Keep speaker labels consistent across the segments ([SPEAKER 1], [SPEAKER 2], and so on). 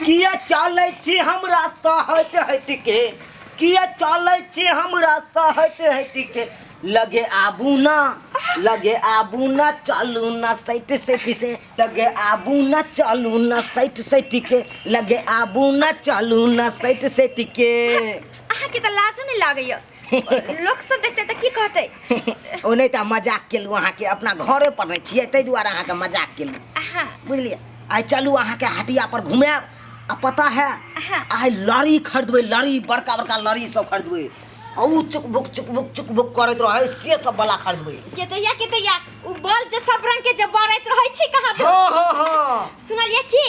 [SPEAKER 1] किया चले छी हमरा सा हट हट के किया चले छी हमरा सा हट हट के लगे आबू ना चलू ना सैट सैट से लगे आबू ना चलू ना सैट सैट के लगे आबू ना चलू ना सैट सैट के
[SPEAKER 2] अहाँ के त लाजो नहीं लागैया लोग सब देखते त की कहते
[SPEAKER 1] ओ नहीं त मजाक केलु अहाँ के अपना घरे पर रह छियै तै दुआरे अहाँ के मजाक केलु बुझलिए आई चलू अहाँ के हटिया पर घुमे आ पता है आई लड़ी खरीदबे लड़ी बड़का बड़का लड़ी सब खरीदबे औ चुक बुक करत रहे से सब वाला खरीदबे
[SPEAKER 2] केतैया उ बॉल जे सब रंग के जे बरैत रहै छै कहां तो
[SPEAKER 1] हां
[SPEAKER 2] सुनलिए की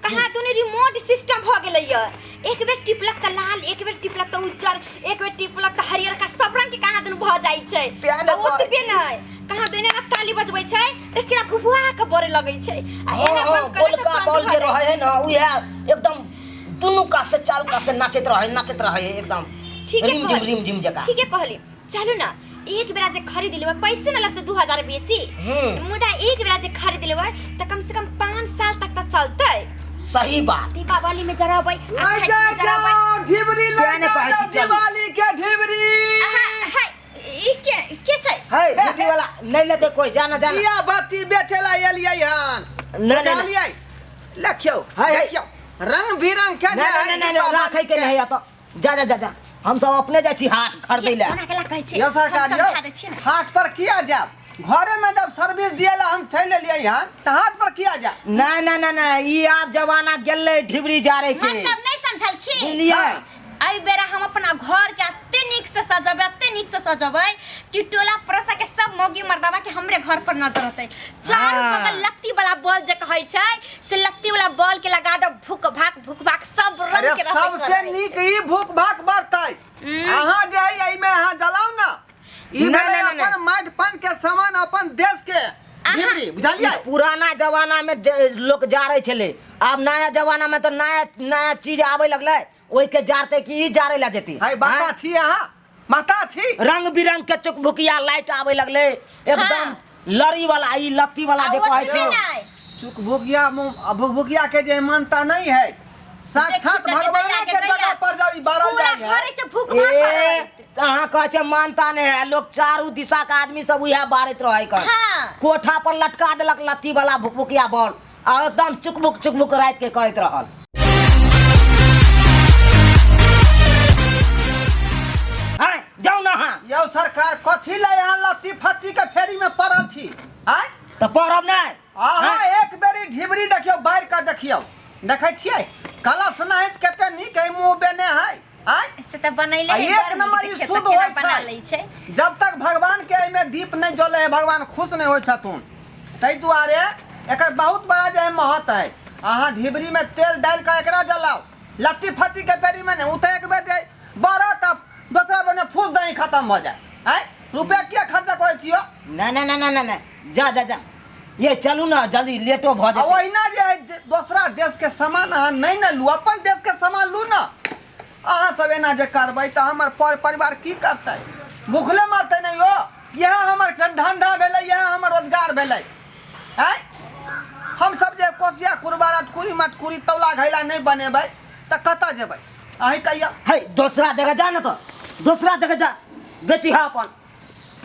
[SPEAKER 2] कहां तूने रिमोट सिस्टम भ गेलै य एक बेर टिपलक त लाल एक बेर टिपलक त उज्जर एक बेर टिपलक त हरियर का सब रंग के कहां दुन भ जाई छै ओतबे नै कहां देने ना ताली बजबै छै एकरा फुफुआ के बरे लगै छै आ एना बंद कर
[SPEAKER 1] के बॉल के रहे है ना उहे एकदम दुनु का से चारू का से नाचत रहे एकदम
[SPEAKER 2] ठीक है
[SPEAKER 1] रिम जिम जका
[SPEAKER 2] ठीक है कहली चलू ना एक बेरा जे खरीद लेबै पैसे न लगते 2000 बेसी मुदा एक बेरा जे खरीद लेबै त कम से कम 5 साल तक त चलतै
[SPEAKER 1] सही बात
[SPEAKER 2] दीपावली में जराबै अच्छा जराबै
[SPEAKER 1] ढिबरी लेने कहै छी दिवाली के ढिबरी
[SPEAKER 2] ई के छै
[SPEAKER 1] है ढिबरी वाला नहीं लेते कोई जाना
[SPEAKER 3] दिया बत्ती बेचेला एलियै हन
[SPEAKER 1] नहीं
[SPEAKER 3] लखियो देखियो रंग बिरंग के
[SPEAKER 1] नहीं राखै के नहीं तो जा हम सब अपने जाय छी हाट खरीदै ले
[SPEAKER 2] कोना केला कहै छै
[SPEAKER 3] यो सरकारियो हाट पर किया जाब घरे में जब सर्विस दिएला हम थै लेलियै हन त हाट पर किया जा
[SPEAKER 1] नहीं ई आप जमाना गेलै ढिबरी जारे के
[SPEAKER 2] मतलब नहीं समझल की
[SPEAKER 1] बुझलिए
[SPEAKER 2] आई बेरा हम अपना घर के अत्ते नीक से सजबै टिटोला परसा के सब मोगी मर्दावा के हमरे घर पर नजर होतै चार बगल लत्ती वाला बॉल जे कहै छै से लत्ती वाला बॉल के लगा दो भुक भाक सब रंग के रहै
[SPEAKER 3] सबसे नीक ई भुक भाक बरतै अहाँ जे एई में अहाँ जलाउ ना ई भेलै अपन माट पान के सामान अपन देश के ढिबरी बुझलियै
[SPEAKER 1] पुराना जमाना में लोग जारै छले अब नया जमाना में तो नया चीज आबै लगलै ओइ के जारते कि ई जारे ला जेती
[SPEAKER 3] है बाता छी अहाँ माता छी
[SPEAKER 1] रंग बिरंग के चुकभुकिया लाइट आबै लगले एकदम लड़ी वाला ई लत्ती वाला जे कहै छै
[SPEAKER 3] चुकभुकिया के जे मानता नहीं है साक्षात भगवान के जगह पर जाई बारल जाई
[SPEAKER 2] घरे से भूख भात
[SPEAKER 1] अहाँ कहै छै मानता नहीं है लोग चारू दिशा के आदमी सब उहे बारत रहै कर कोठा पर लटका देलक लत्ती वाला भुकभुकिया बॉल आ एकदम चुकभुक रात के करत रहल जाऊ ना
[SPEAKER 3] यौ सरकार कथी ले यहाँ लत्ती फत्ती के फेरी में पड़ल छी आय
[SPEAKER 1] त परब नै
[SPEAKER 3] अहाँ एक बेरी ढिबरी देखियो बाहर का देखियो देखै छियै कलश नहीं कते नीक है मुंह बेने है आय
[SPEAKER 2] से त बनैले
[SPEAKER 3] एक नंबर ई शुद्ध होय छै जब तक भगवान के में दीप नहीं जले है भगवान खुश नहीं होय छथुन तै दुआरे एकर बहुत बड़ा जे महत्व है अहाँ ढिबरी में तेल डाल के एकरा जलाओ लत्ती फत्ती के फेरी में नहीं उते एक बेर बड़ा तब दूसरा बने फूस दही खत्म हो जाए हैं रुपया क्या खर्चा कर छियो
[SPEAKER 1] ना जा ये चलू ना जल्दी लेटो भ जाए
[SPEAKER 3] ओहिना जे दूसरा देश के सामान अहाँ नहीं न लू अपन देश के सामान लू ना अहाँ सब एना जे करबै त हमर परिवार की करतै भूखले मरतै नहीं हो यह हमर धंधा भेलै यह हमर रोजगार भेलै हैं हम सब जे कोसिया कुरबारत कुरी मत कुरी तौला घैला नहीं बनेबै त कत जेबै अही कहिया
[SPEAKER 1] है दूसरा जगह जा ना तो दूसरा जगह जा बेची हा अपन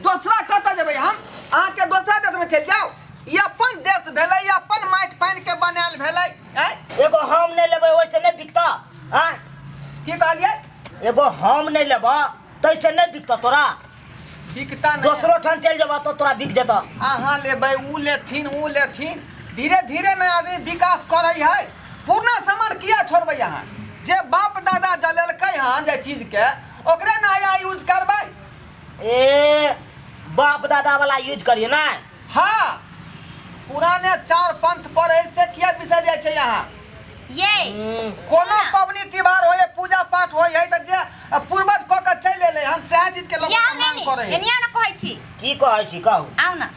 [SPEAKER 3] दूसरा कत जेबै हम अहाँ के दूसरा देश में चल जाओ ये अपन देश भेलै अपन माट पान के बनायल भेलै
[SPEAKER 1] एगो हम नहीं लेबै ओइसे नहीं बिकता हैं
[SPEAKER 3] की कहलिए
[SPEAKER 1] एगो हम नहीं लेबा तैसे नहीं बिकता तोरा
[SPEAKER 3] बिकता नहीं
[SPEAKER 1] दूसरो ठन चल जेबा तो तोरा बिक जेता
[SPEAKER 3] अहाँ लेबै ऊ लेथिन धीरे धीरे न आदमी विकास करै है पूर्ण सामान किया छोड़बै अहाँ जे बाप दादा जलेलकै हन जे चीज के ओकरे नया यूज करबै
[SPEAKER 1] ए बाप दादा वाला यूज करिए ना
[SPEAKER 3] हाँ पुराने चार पंथ पर से किया बिसर जाय छै यहाँ
[SPEAKER 2] ये
[SPEAKER 3] कोनो पबनी त्योहार होय पूजा पाठ होय है त जे पूर्वज क के चल एले हन से चीज के लोग मांग करे है
[SPEAKER 2] एनिया न कहै छी
[SPEAKER 1] की कहै छी कहू
[SPEAKER 2] आउ ना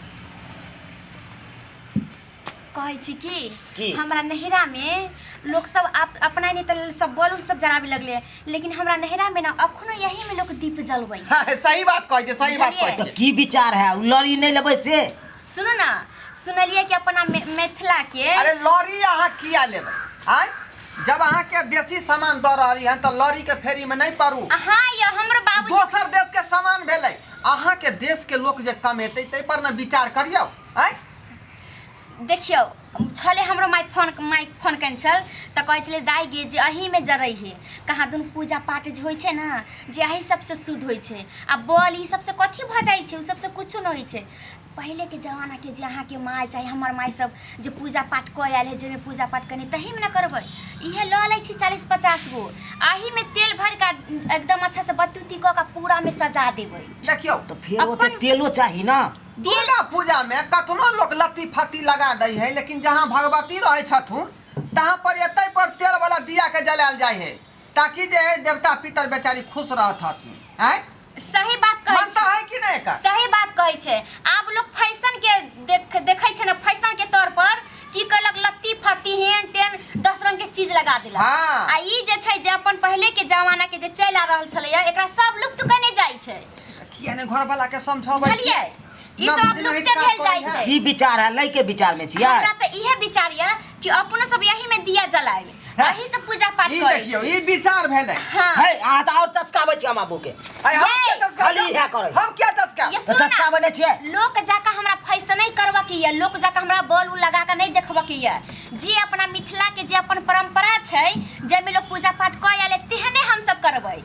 [SPEAKER 2] कहै छी कि हमरा नहिरा में लोग सब अपना नहीं तो सब बॉल सब जलावे लगले लेकिन हमरा नहिरा में ना अखनो यही में लोग दीप जलबै
[SPEAKER 3] हां सही बात कहै छै सही बात कहै छै
[SPEAKER 1] की विचार है लड़ी नहीं लेबै से
[SPEAKER 2] सुनो ना सुनलिए कि अपना मिथिला के
[SPEAKER 3] अरे लड़ी अहाँ किया लेबै आय जब अहाँ के देसी सामान दऽ रहली हन त लॉरी के फेरी में नहीं पड़ू।
[SPEAKER 2] हाँ ये हमर बाबू
[SPEAKER 3] दोसर देश के सामान भेलै, अहाँ के देश के लोग जे कमेतै तै पर न विचार करियौ। हैं
[SPEAKER 2] देखियो छले हमरो माई फोन कन छल त कहै छले दाई गे जे अही में जरै है कहाँ दुन पूजा पाठ जे होइ छै ना जे अही सबसे शुद्ध होइ छै आ बल ई सबसे कथी भ जाइ छै उ सबसे कुछो न होइ छै। पहले के जमाना के जे अहाँ के माई चाहे हमर माई सब जे पूजा पाठ कऽ आयल है जे में पूजा पाठ कनी तही में न करबै इहे ल लै छी 40-50 गो अही में तेल भर का एकदम अच्छा से बत्ती क का पूरा में सजा देबै।
[SPEAKER 3] देखियो
[SPEAKER 1] तो फिर वो तो तेलो चाहिए ना।
[SPEAKER 3] दुर्गा पूजा में कतनो लोग लत्ती फत्ती लगा दै है, लेकिन जहाँ भगवती रहे छथुन तहाँ पर एतै पर तेल वाला दिया के जलायल जाय है ताकि जे देवता पितर बेचारी खुश रहत हथिन। हैं
[SPEAKER 2] सही बात कहै
[SPEAKER 3] मानता है कि नहीं का?
[SPEAKER 2] सही बात कहै छै। आब लोग फैशन के देखै छै ना फैशन के तौर पर की कहलक लत्ती फत्ती हेन टेन 10 रंग के चीज लगा देलक।
[SPEAKER 3] हाँ।
[SPEAKER 2] आ ई जे छै जे अपन पहले के जमाना के जे चल आ रहल छलैया एकरा सब लुप्त कने जाइ छै।
[SPEAKER 3] किया ने घर वाला के समझाबै
[SPEAKER 2] चलिए ई सब लुप्त भेल जाइ छै।
[SPEAKER 1] की विचार है लई के विचार में छियै?
[SPEAKER 2] हमरा त इहे विचार या कि अपनो सब यही में दिया जलाएब अही से पूजा पाठ
[SPEAKER 3] ई
[SPEAKER 2] करै
[SPEAKER 3] देखियो
[SPEAKER 2] छी।
[SPEAKER 3] ई विचार भेलै।
[SPEAKER 2] हां
[SPEAKER 1] है आ त और चस्काबै छी हम आबू के।
[SPEAKER 3] अय हम
[SPEAKER 2] ये,
[SPEAKER 3] क्या चस्का
[SPEAKER 1] खाली इहे करै।
[SPEAKER 3] हम क्या चस्का?
[SPEAKER 2] ये
[SPEAKER 1] तो
[SPEAKER 2] सुन ना,
[SPEAKER 1] चस्का बने छियै।
[SPEAKER 2] लोक जाका हमरा फैशन नहीं करबा के ये लोक जाका हमरा बॉल उल लगा के नहीं देखबा के ये जे अपना मिथिला के जे अपन परंपरा छै जे में लोग पूजा पाठ कऽ आले तेहने हम सब करबै।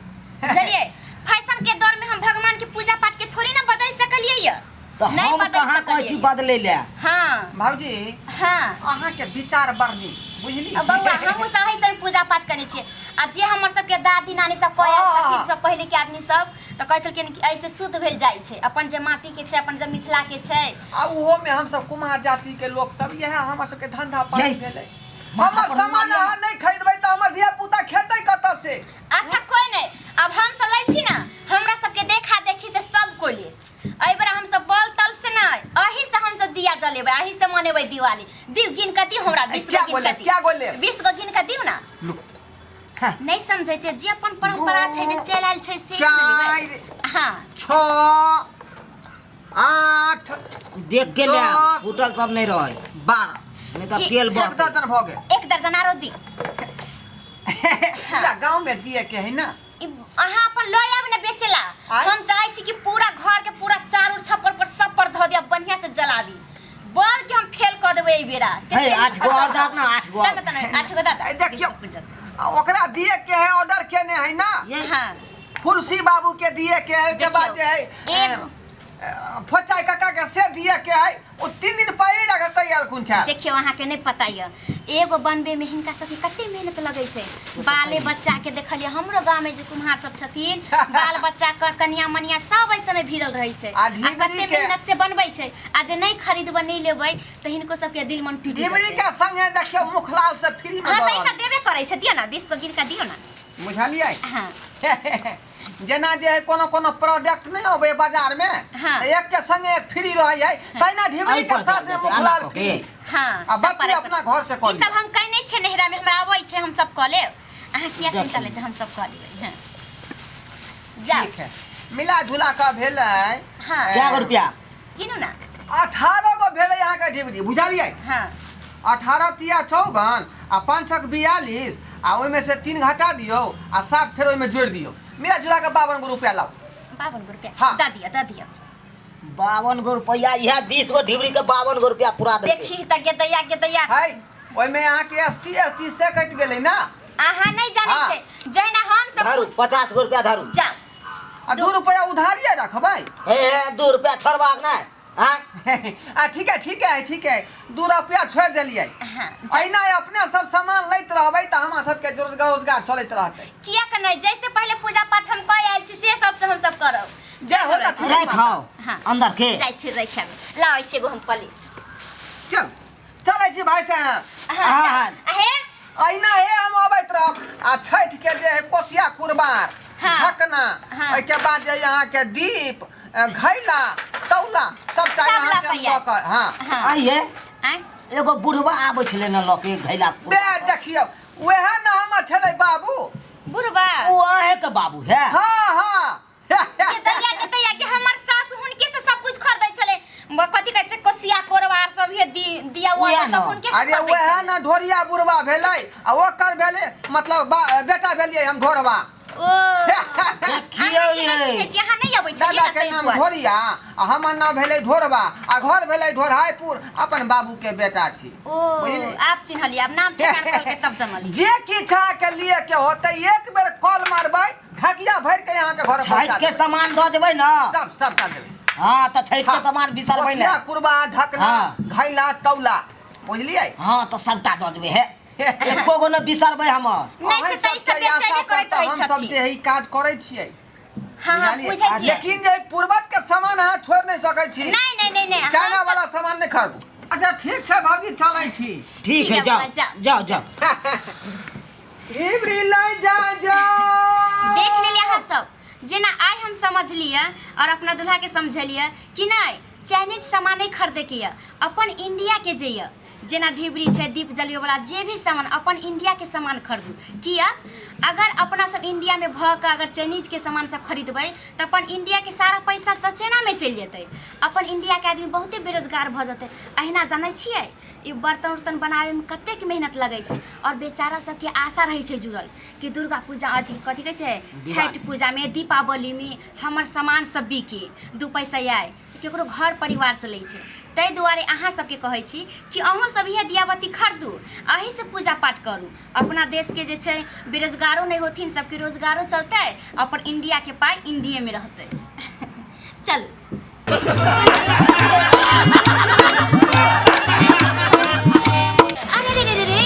[SPEAKER 2] बुझलिए फैशन के दौर में हम भगवान के पूजा पाठ के थोड़ी ना बदल सकलिए ये
[SPEAKER 1] तो
[SPEAKER 2] नहीं
[SPEAKER 1] हम
[SPEAKER 2] बदल
[SPEAKER 1] कहाँ कहै छी
[SPEAKER 2] सकलिए।
[SPEAKER 1] बदले ले।
[SPEAKER 2] हां
[SPEAKER 3] भाऊजी
[SPEAKER 2] हां
[SPEAKER 3] अहाँ के विचार बढ़नी बुझली।
[SPEAKER 2] अब बउआ हम सही से पूजा पाठ करने छियै आ जे हमर सब के दादी नानी सब कहै छथिन सब पहले के आदमी सब त कहै छलखिन कि ऐसे शुद्ध भेल जाइ छै अपन जे माटी के छै अपन जे मिथिला के छै।
[SPEAKER 3] आ उहो में हम सब कुमार जाति के लोग सब यह हमर सब के धंधा पानी
[SPEAKER 1] यही।
[SPEAKER 3] भेलै।
[SPEAKER 1] माथा
[SPEAKER 3] हमर
[SPEAKER 1] पर
[SPEAKER 3] सामान
[SPEAKER 1] मारिया।
[SPEAKER 3] अहाँ नहीं खरीदबै त हमर धिया पुता खेतै कतऽ से?
[SPEAKER 2] अच्छा कोई नहीं अब हम सब लै छी ना हमरा सब के देखा देखी से सब कोई ले एहि बेर हम सब बल तल से नहीं अही से हम सब दिया जलेबै अही से मनेबै दिवाली दिव गिन के दिव हमरा 20
[SPEAKER 3] क्या
[SPEAKER 2] गो
[SPEAKER 3] बोले
[SPEAKER 2] गिन के
[SPEAKER 3] क्या बोले?
[SPEAKER 2] 20 गो गिन के दिव ना
[SPEAKER 1] हाँ।
[SPEAKER 2] नहीं समझै छै जे अपन परंपरा छै जे चल आयल छै से
[SPEAKER 3] चारि
[SPEAKER 2] हां
[SPEAKER 3] 6 8
[SPEAKER 1] देख के ले
[SPEAKER 3] दस।
[SPEAKER 1] फूटल सब नहीं रहे
[SPEAKER 3] 12
[SPEAKER 1] नहीं तो
[SPEAKER 2] एक-
[SPEAKER 1] तेल
[SPEAKER 3] एक
[SPEAKER 1] बढ़
[SPEAKER 3] दर्जन भ गेल।
[SPEAKER 2] एक दर्जन आरो दी
[SPEAKER 3] पूरा गांव में दिए के है ना।
[SPEAKER 2] अहाँ अपन लऽ आब ने बेचेला
[SPEAKER 3] आय?
[SPEAKER 2] हम चाहे छी कि पूरा घर के पूरा चारों छप्पर पर सब पर धऽ दिया बढ़िया से जला दी बल के हम फेल कर देबै ए बेरा
[SPEAKER 1] है 8 गो और दाब ना 8 गो और।
[SPEAKER 2] तना 8 गो दादा
[SPEAKER 3] ए, देखियो। आ ओकरा दिए के है ऑर्डर केने है ना।
[SPEAKER 1] ये
[SPEAKER 2] हां
[SPEAKER 3] फुलसी बाबू के दिए के है के बाद जे
[SPEAKER 2] देखियो,
[SPEAKER 3] है फोचाई काका के से दिए के है ओ 3 दिन पहले जाके तैयार कुन छा।
[SPEAKER 2] देखियो अहाँ के नहीं पता ये एगो बनबे में हिनका सबके कते मेहनत लगै छै बाले बच्चा के देखलिए हमरो गांव में जे कुम्हार सब छथिन बाल बच्चा के कन्या मनिया सब ऐसे में भिड़ल रहै छै
[SPEAKER 3] आ
[SPEAKER 2] आ
[SPEAKER 3] ढिबरी
[SPEAKER 2] कते
[SPEAKER 3] के-
[SPEAKER 2] मेहनत से बनबै छै आ जे नहीं खरीदबै नहीं लेबै त हिनको सबके दिल मन टूट
[SPEAKER 3] डिबरी
[SPEAKER 2] जेतै।
[SPEAKER 3] के संगे देखियो मुखलाल से फ्री में
[SPEAKER 2] हां त
[SPEAKER 3] दऽ
[SPEAKER 2] इनका देबे करै छै दियो ना 20 गो गिन के दियो ना।
[SPEAKER 3] बुझलियै?
[SPEAKER 2] हां
[SPEAKER 3] जेना जे है कोनो कोनो प्रोडक्ट नहीं होबे बाजार में
[SPEAKER 2] हाँ।
[SPEAKER 3] तो एक के संगे एक फ्री रहै है तैना ढिबरी
[SPEAKER 1] आई
[SPEAKER 3] के
[SPEAKER 1] पर
[SPEAKER 3] साथ में
[SPEAKER 1] देते,
[SPEAKER 3] मुखलाल
[SPEAKER 1] अलग
[SPEAKER 3] फ्री।
[SPEAKER 1] होके।
[SPEAKER 2] हां
[SPEAKER 3] आ
[SPEAKER 2] सब
[SPEAKER 3] बाकी
[SPEAKER 2] पर
[SPEAKER 3] अपना घर से
[SPEAKER 2] ई
[SPEAKER 3] कर
[SPEAKER 2] सब हम कहि नहीं छै नहिरा में हमरा आबै छै हम सब कऽ लेब अहाँ किया
[SPEAKER 1] देखिए।
[SPEAKER 2] चिंता लै छै हम सब कऽ लेबै। हां जा
[SPEAKER 3] ठीक है मिला जुला का भेलै
[SPEAKER 2] हां
[SPEAKER 1] क्या गो रुपया?
[SPEAKER 2] किनु ना
[SPEAKER 3] 18 गो भेलै यहाँ के ढिबरी बुझलियै?
[SPEAKER 2] हां
[SPEAKER 3] 18 तिया 54 आ 5 छक 42 आ ओइ में से 3 घटा दियो आ 7 फेर ओइ में जोड़ दियो मिला जुला के 52 गो रुपया लाओ।
[SPEAKER 2] 52 गो रुपया
[SPEAKER 3] हाँ।
[SPEAKER 2] दा दिया
[SPEAKER 1] 52 गो रुपया यह 20 गो ढिबरी के 52 गो रुपया पूरा दे।
[SPEAKER 2] देखी त के दैया
[SPEAKER 3] है ओइ में यहाँ के ST से कट गेलै ना।
[SPEAKER 2] अहाँ नहीं जाने
[SPEAKER 3] हाँ।
[SPEAKER 2] छै जहिना हम सब
[SPEAKER 1] धरू 50 गो रुपया धरू।
[SPEAKER 2] जा
[SPEAKER 3] आ 2 रुपया उधारिये रखबै।
[SPEAKER 1] ए 2 रुपया छोड़बाक ना। हां
[SPEAKER 3] आ ठीक है 2 रुपया छोड़ देलियै।
[SPEAKER 2] हां
[SPEAKER 3] अहिना अपने सब सामान लैत रहबै त हमरा सबके रोजगार चलैत रहतै।
[SPEAKER 2] किया के नहीं जैसे पहले पूजा पाठ हम कऽ आयल छी से सबसे हम सब करब
[SPEAKER 3] जय हो लक्ष्मी।
[SPEAKER 1] नहीं खाओ
[SPEAKER 2] हाँ।
[SPEAKER 1] अंदर के
[SPEAKER 2] जाइ छी रखे में लाओ छै गो हम पली
[SPEAKER 3] चलै छी भाई साहब।
[SPEAKER 2] हां अहे
[SPEAKER 3] अहिना हे हम अबैत रहब आ छठ के जे है कोसिया कुरबार
[SPEAKER 2] हाँ।
[SPEAKER 3] ढकना
[SPEAKER 2] हाँ।
[SPEAKER 3] ओइ के बाद जे यहाँ के दीप घैला तौला सबटा
[SPEAKER 2] सब
[SPEAKER 3] यहाँ के हम
[SPEAKER 2] लऽ
[SPEAKER 3] दऽ कऽ हाँ
[SPEAKER 2] हां
[SPEAKER 1] आइए
[SPEAKER 2] आय
[SPEAKER 1] एगो बुढ़वा आबै छले न लके घैला।
[SPEAKER 3] बे देखियौ वएह न हमर छलै बाबू।
[SPEAKER 2] बुढ़बा
[SPEAKER 1] ओ आहे के बाबू है।
[SPEAKER 3] हाँ
[SPEAKER 2] के दैया के हमर सास हुनके से सब कुछ खरीदै छले कथि कहै छै कोसिया कोरबार सब अभी दिया हुआ
[SPEAKER 1] उएह
[SPEAKER 2] है, सब
[SPEAKER 1] न।
[SPEAKER 2] उनके
[SPEAKER 3] अरे वह ना ढोरिया बुढ़वा भेलै आ ओकर भेलै मतलब बेटा भेलियै हम ढोरवा।
[SPEAKER 2] ओ
[SPEAKER 1] देखियौ
[SPEAKER 2] अहाँ के
[SPEAKER 1] ये।
[SPEAKER 2] नहीं चिन्है छी, अहाँ नहीं अबै छलियै
[SPEAKER 3] दादा
[SPEAKER 2] ना
[SPEAKER 3] के
[SPEAKER 2] तै
[SPEAKER 3] नाम
[SPEAKER 2] दुआरे।
[SPEAKER 3] ढोरिया आ हमर नाम भेलै ढोरवा आ घर भेलै ढोरहाइपुर, अपन बाबू के बेटा छी।
[SPEAKER 2] ओ
[SPEAKER 3] बुझली?
[SPEAKER 2] आप चिन्हलियै, अब नाम ठेकान कहल के तब जनलियै।
[SPEAKER 3] जे किछा के लिए के होतै एक बेर कॉल मारबै ढकिया भर के यहाँ के घर
[SPEAKER 1] छठ
[SPEAKER 3] पहुंचा
[SPEAKER 1] के
[SPEAKER 3] देबै।
[SPEAKER 1] सामान दऽ देबै न।
[SPEAKER 3] सब कर देबै।
[SPEAKER 1] हाँ तो छठ के सामान बिसरबै
[SPEAKER 3] कोसिया,
[SPEAKER 1] ना।
[SPEAKER 3] कुरबा, ढकना,
[SPEAKER 1] हाँ।
[SPEAKER 3] घैला, तौला, बुझलियै?
[SPEAKER 1] हाँ तो सबटा दऽ देबै हे। एको गो न बिसरबै हमर।
[SPEAKER 2] नहीं से तै सब बेचैनी करैत रहै
[SPEAKER 3] हम सब
[SPEAKER 2] छथिन।
[SPEAKER 3] जे ई काज करै छियै।
[SPEAKER 2] हाँ
[SPEAKER 3] बुझलियै?
[SPEAKER 2] बुझै छियै।
[SPEAKER 3] लेकिन जे पूर्वज के सामान अहाँ छोड़ नहीं सकै छी।
[SPEAKER 2] नहीं
[SPEAKER 3] चाइना वाला सामान नहीं खरीदू। अच्छा ठीक छै भाभी, चलै छी।
[SPEAKER 1] ठीक है,
[SPEAKER 2] ठीक है,
[SPEAKER 1] जाओ जाओ।
[SPEAKER 3] इबरी लै जा।
[SPEAKER 2] देख लेलिए अहाँ सब, जेना आइ हम समझलिए और अपना दुल्हा के समझलिए कि नहीं चाइनीज सामान नहीं खरीदे के ये, अपन इंडिया के जे ये, जेना ढिबरी छै, दीप जलियो वाला जे भी सामान अपन इंडिया के सामान खरीदू। किया अगर अपना सब इंडिया में भ के अगर चाइनीज के सामान सब खरीदबै त अपन इंडिया के सारा पैसा त चाइना में चलि जेतै, अपन इंडिया के आदमी बहुते बेरोजगार भ जेतै। अहिना जानै छियै ई बर्तन उर्तन बनावे में कतेक मेहनत लगै छै और बेचारा सबके आशा रहै छै जुड़ल कि दुर्गा पूजा अथी कथी कहै छै छठ पूजा में, दीपावली में हमर सामान सब बिके, दू पैसा आए, केकरो घर परिवार चलै छै। ताहि दुआरे अहाँ सबके कहै छी कि अहूँ सब इहे दियाबत्ती खरीदू, अही से पूजा पाठ करू। अपना देश के जे छै बेरोजगारो नहीं होथिन, सबके रोजगारो चलतै, अपन इंडिया के पाई इंडिया में रहतै। चल अरे रे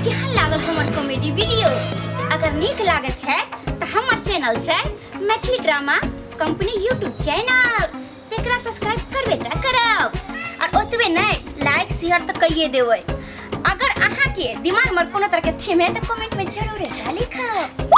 [SPEAKER 2] केहन लागल हमर कॉमेडी वीडियो? अगर नीक लागत है तो हमर चैनल छै Maithili drama company YouTube channel, तेकरा सब्सक्राइब करबे टा करब और ओतबे नहीं लाइक शेयर तो कइए देबै। अगर अहाँ के दिमाग में कोनो तरह के थीम है तो कमेंट में जरूर लिखब।